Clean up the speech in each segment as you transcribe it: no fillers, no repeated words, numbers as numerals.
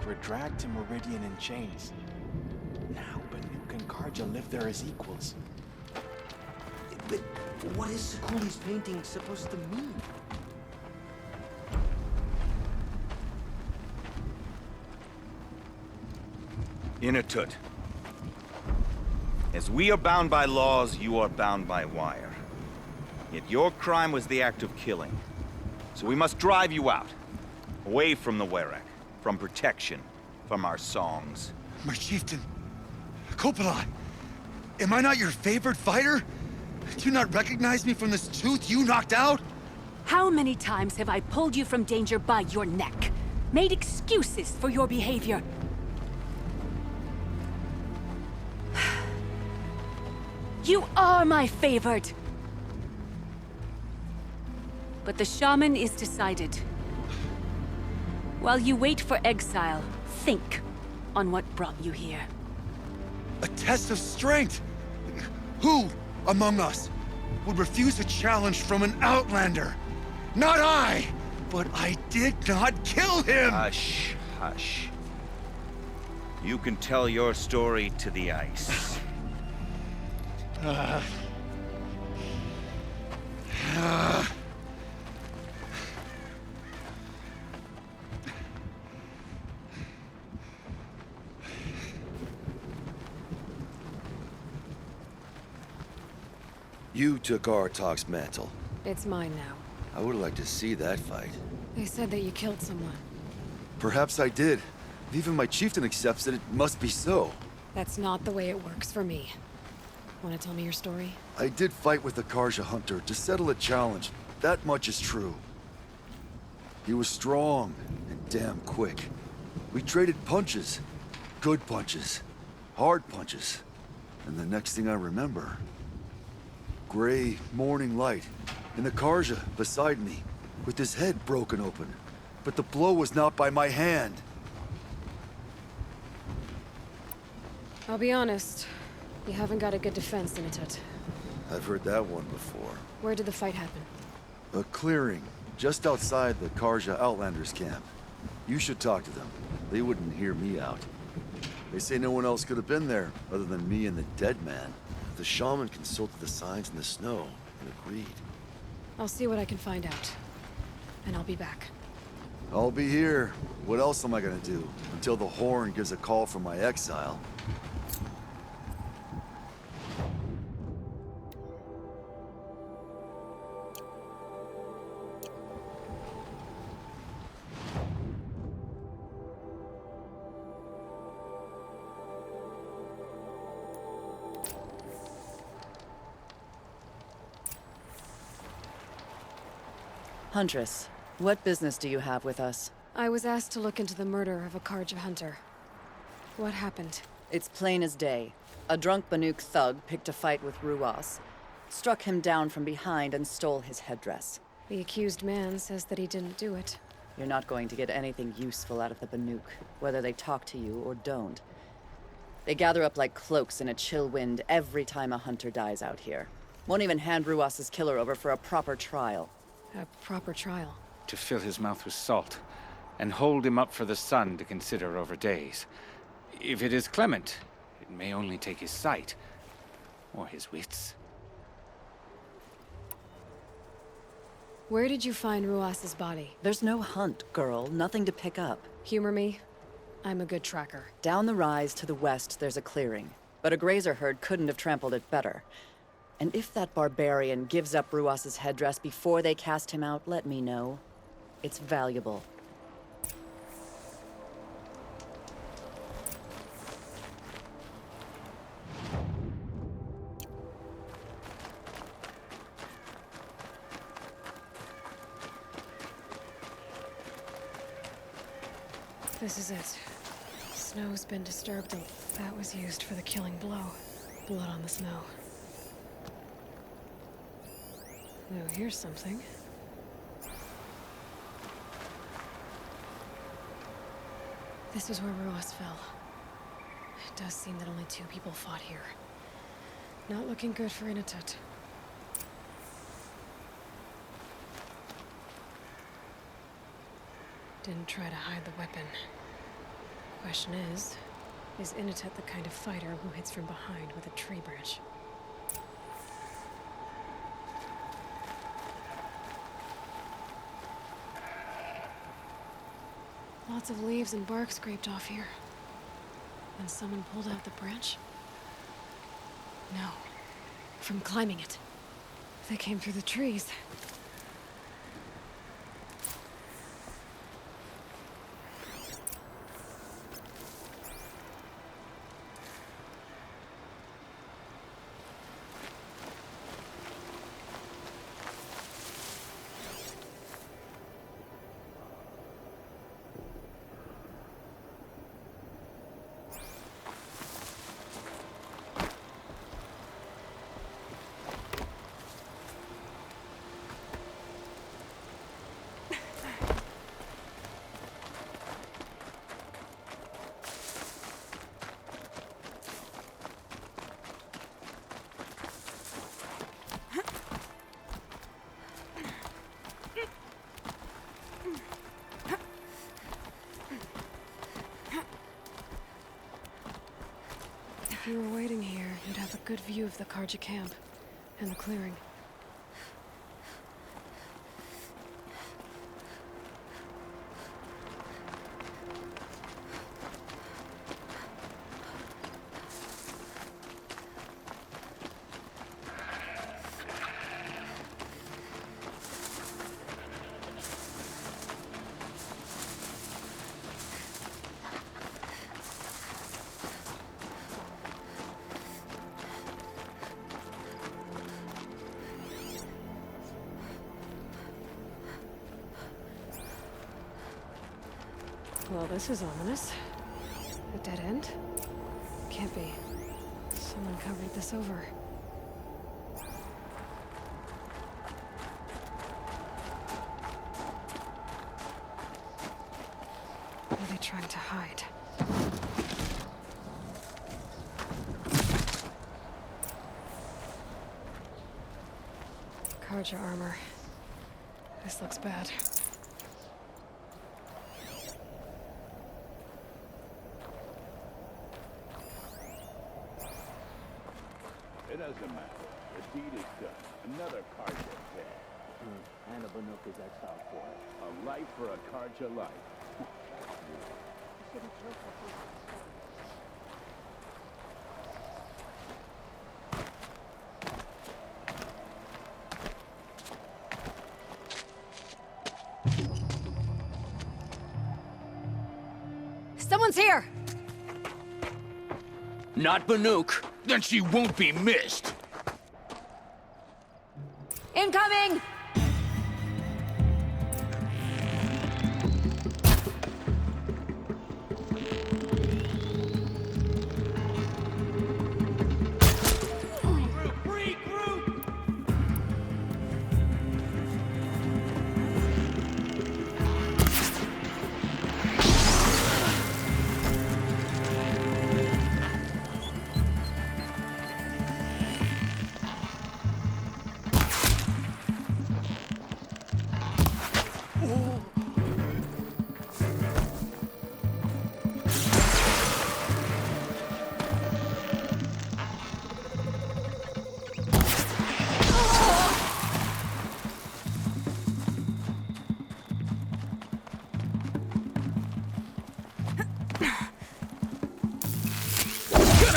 were dragged to Meridian in chains. Now Banuk and Karja live there as equals. But what is Sakuli's painting supposed to mean? Inatut. As we are bound by laws, you are bound by wire. Yet your crime was the act of killing. So we must drive you out. Away from the Werak. From protection. From our songs. My chieftain. Kopalai. Am I not your favorite fighter? Do you not recognize me from this tooth you knocked out? How many times have I pulled you from danger by your neck? Made excuses for your behavior? You are my favorite! But the shaman is decided. While you wait for exile, think on what brought you here. A test of strength! Who among us would refuse a challenge from an outlander? Not I! But I did not kill him! Hush, hush. You can tell your story to the ice. You took Artok's mantle. It's mine now. I would like to see that fight. They said that you killed someone. Perhaps I did. If even my chieftain accepts it, it must be so. That's not the way it works for me. Want to tell me your story? I did fight with the Karja hunter to settle a challenge. That much is true. He was strong and damn quick. We traded punches. Good punches. Hard punches. And the next thing I remember... gray morning light, and the Karja beside me, with his head broken open. But the blow was not by my hand. I'll be honest. You haven't got a good defense, Inatut. I've heard that one before. Where did the fight happen? A clearing, just outside the Karja Outlanders camp. You should talk to them. They wouldn't hear me out. They say no one else could have been there, other than me and the dead man. The shaman consulted the signs in the snow and agreed. I'll see what I can find out. And I'll be back. I'll be here. What else am I gonna do? Until the horn gives a call from my exile. Huntress, what business do you have with us? I was asked to look into the murder of a Karja hunter. What happened? It's plain as day. A drunk Banuk thug picked a fight with Ruas, struck him down from behind and stole his headdress. The accused man says that he didn't do it. You're not going to get anything useful out of the Banuk, whether they talk to you or don't. They gather up like cloaks in a chill wind every time a hunter dies out here. Won't even hand Ruas's killer over for a proper trial. A proper trial. To fill his mouth with salt, and hold him up for the sun to consider over days. If it is clement, it may only take his sight, or his wits. Where did you find Ruas's body? There's no hunt, girl. Nothing to pick up. Humor me. I'm a good tracker. Down the rise to the west, there's a clearing. But a grazer herd couldn't have trampled it better. And if that barbarian gives up Ruas's headdress before they cast him out, let me know. It's valuable. This is it. Snow's been disturbed, and that was used for the killing blow. Blood on the snow. Oh, here's something. This is where Ruas fell. It does seem that only 2 people fought here. Not looking good for Inatut. Didn't try to hide the weapon. question is Inatet the kind of fighter who hits from behind with a tree branch? Lots of leaves and bark scraped off here. And someone pulled out the branch? No. From climbing it. They came through the trees. If you were waiting here, you'd have a good view of the Karja camp and the clearing. Well, this is ominous. A dead end? Can't be. Someone covered this over. What are they trying to hide? Karja armor. This looks bad. It doesn't matter. The deed is done. Another Karja dead. And a Banuk is exiled for it. A life for a Karja life. Someone's here! Not Banuk. Then she won't be missed. Incoming!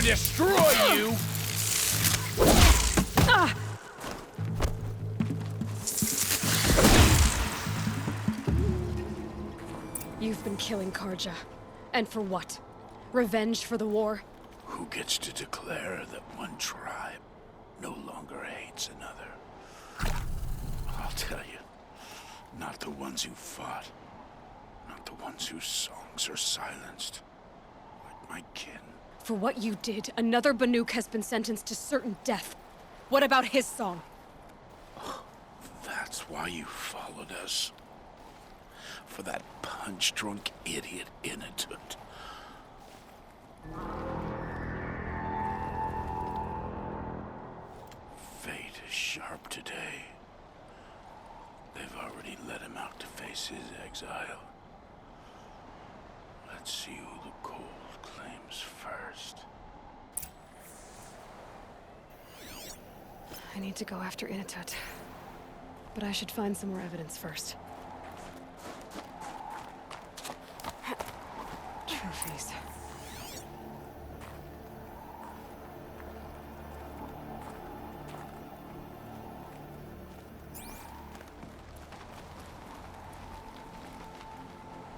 Destroy you! You've been killing Karja. And for what? Revenge for the war? Who gets to declare that one tribe no longer hates another? I'll tell you, not the ones who fought, not the ones whose songs are silenced, like my kin. For what you did, another Banuk has been sentenced to certain death. What about his song? That's why you followed us. For that punch-drunk idiot Inatet. Fate is sharp today. They've already let him out to face his exile. Let Let's see who the cold claims first. I need to go after Inatut. But I should find some more evidence first. Trophies.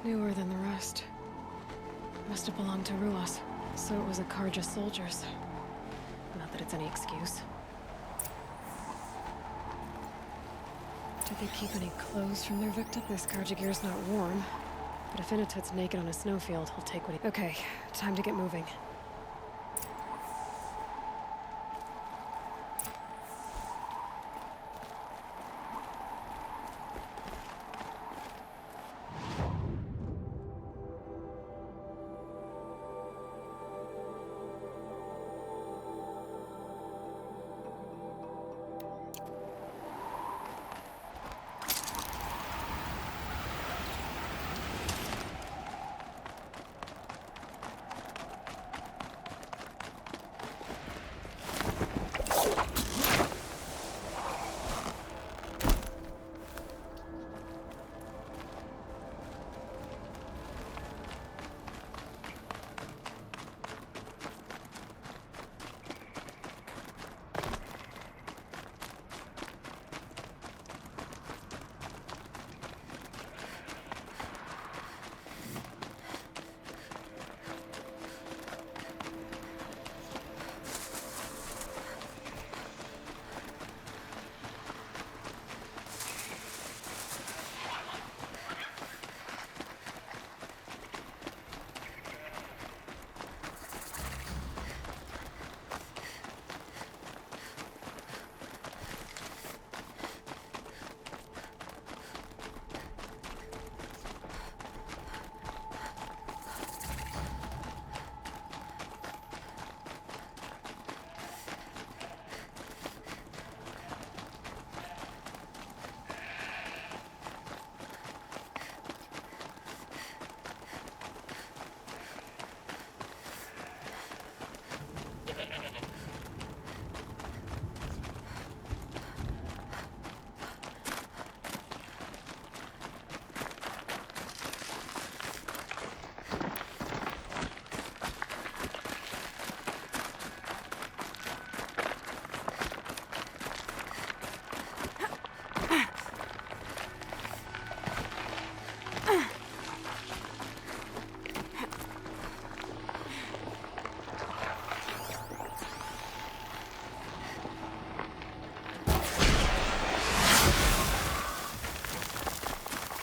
Newer than the rest. Must have belonged to Ruas, so it was a Karja soldiers. Not that it's any excuse. Did they keep any clothes from their victim? This Karja gear's not warm, but if Inatut's naked on a snowfield, he'll take what he... Okay, time to get moving.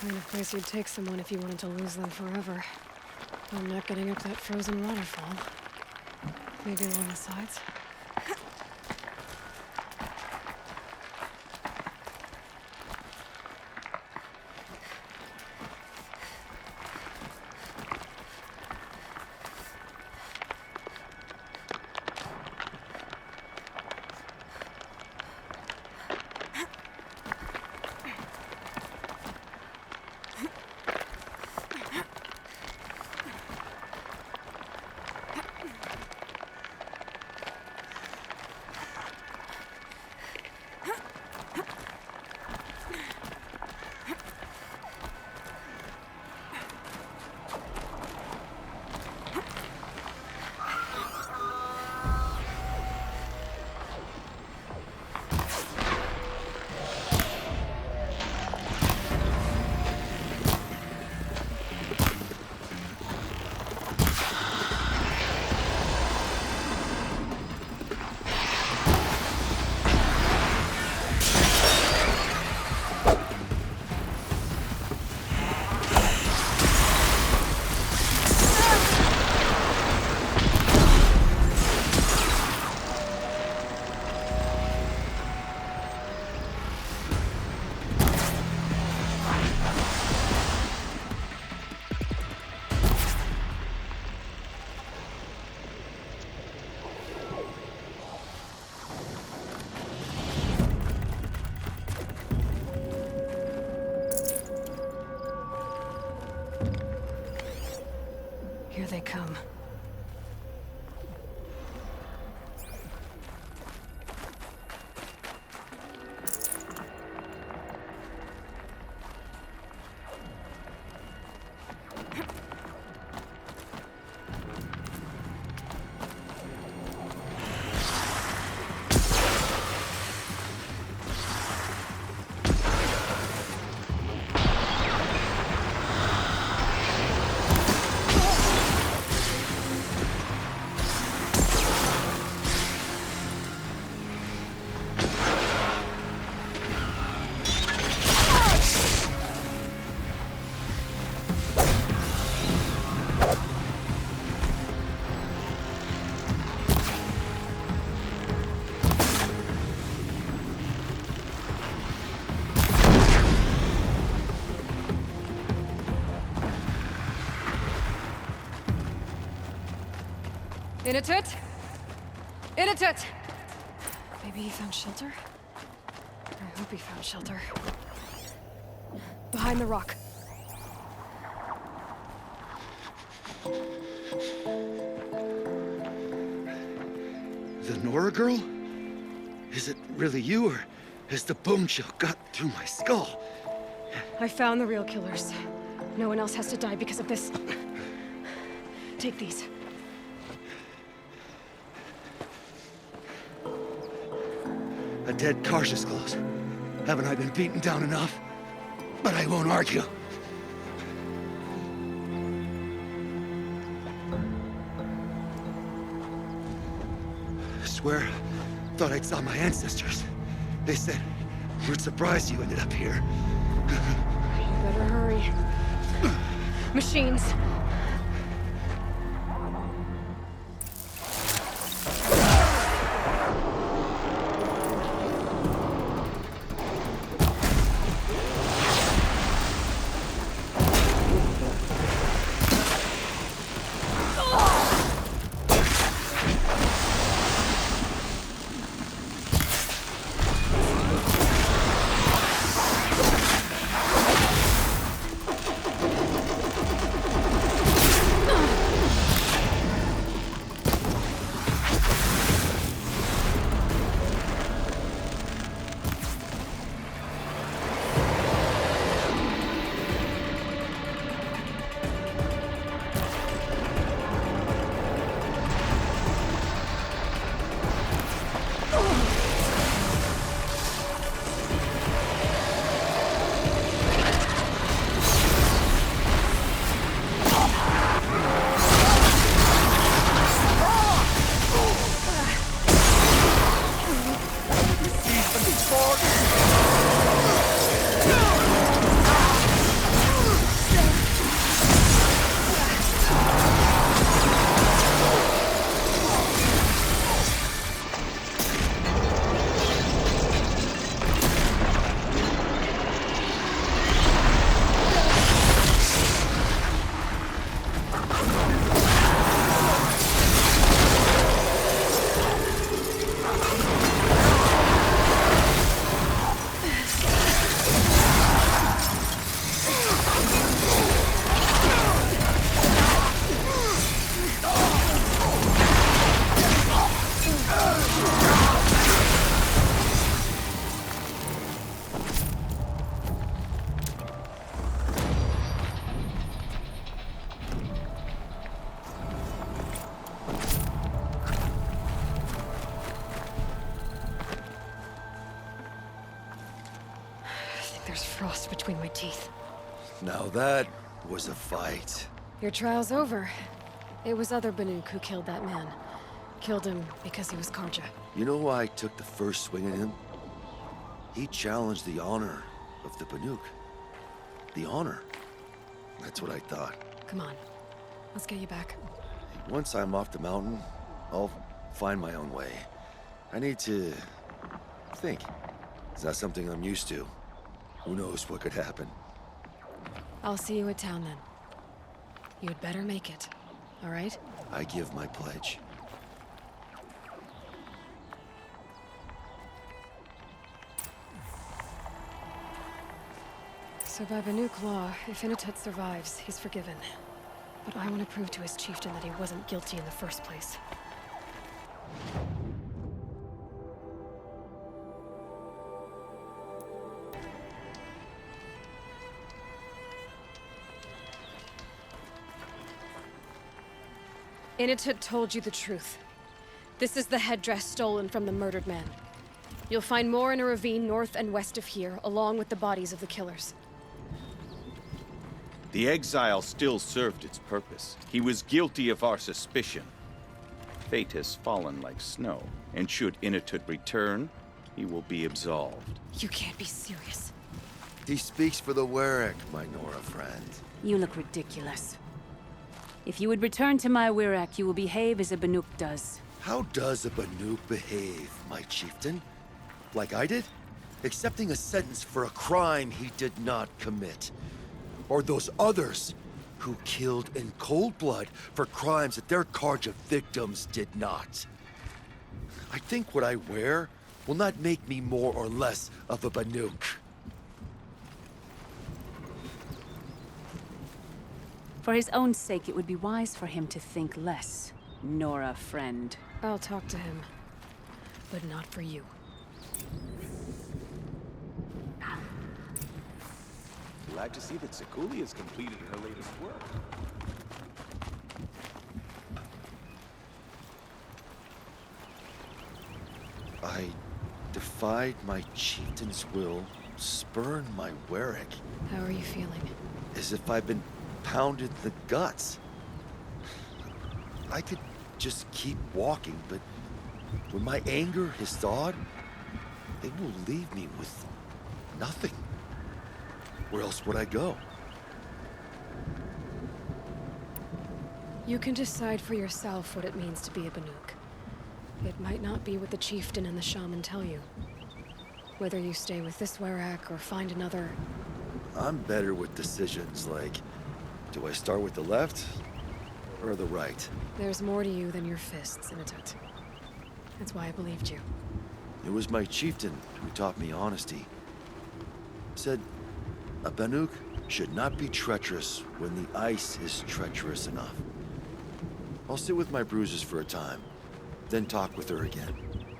Kind of place you'd take someone if you wanted to lose them forever. I'm not getting up that frozen waterfall. Maybe along the sides? come. Inatut! Maybe he found shelter? I hope he found shelter. Behind the rock. The Nora girl? Is it really you, or has the bone chill got through my skull? I found the real killers. No one else has to die because of this. Take these. A dead Karja's close. Haven't I been beaten down enough? But I won't argue. I swear, thought I saw my ancestors. They said, we're surprised you ended up here. You better hurry. Machines. There's frost between my teeth. Now that was a fight. Your trial's over. It was other Banuk who killed that man. Killed him because he was Karja. You know why I took the first swing at him? He challenged the honor of the Banuk. The honor. That's what I thought. Come on. Let's get you back. Once I'm off the mountain, I'll find my own way. I need to think. It's not something I'm used to. Who knows what could happen? I'll see you at town then. You'd better make it, all right? I give my pledge. So by Banuk law, if Inatut survives, he's forgiven. But I want to prove to his chieftain that he wasn't guilty in the first place. Initut told you the truth. This is the headdress stolen from the murdered man. You'll find more in a ravine north and west of here, along with the bodies of the killers. The exile still served its purpose. He was guilty of our suspicion. Fate has fallen like snow, and should Initut return, he will be absolved. You can't be serious. He speaks for the Warwick, my Nora friend. You look ridiculous. If you would return to my Wirrak, you will behave as a Banuk does. How does a Banuk behave, my chieftain? Like I did? Accepting a sentence for a crime he did not commit. Or those others who killed in cold blood for crimes that their Karja victims did not. I think what I wear will not make me more or less of a Banuk. For his own sake, it would be wise for him to think less. Nora, friend. I'll talk to him. But not for you. Glad to see that Sekuli has completed her latest work. I defied my chieftain's will, spurned my Warwick, How are you feeling? as if I've been pounded in the guts. I could just keep walking, but when my anger has thawed, it will leave me with nothing. Where else would I go? You can decide for yourself what it means to be a Banuk. It might not be what the chieftain and the shaman tell you. Whether you stay with this Warwick or find another... I'm better with decisions like, do I start with the left or the right? There's more to you than your fists, Initut. That's why I believed you. It was my chieftain who taught me honesty. Said, a Banuk should not be treacherous when the ice is treacherous enough. I'll sit with my bruises for a time, then talk with her again.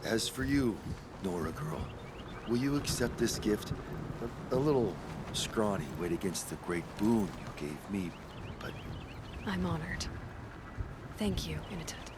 As for you, Nora girl, will you accept this gift? A little scrawny weighed against the great boon you gave me, but... I'm honored. Thank you, Initut.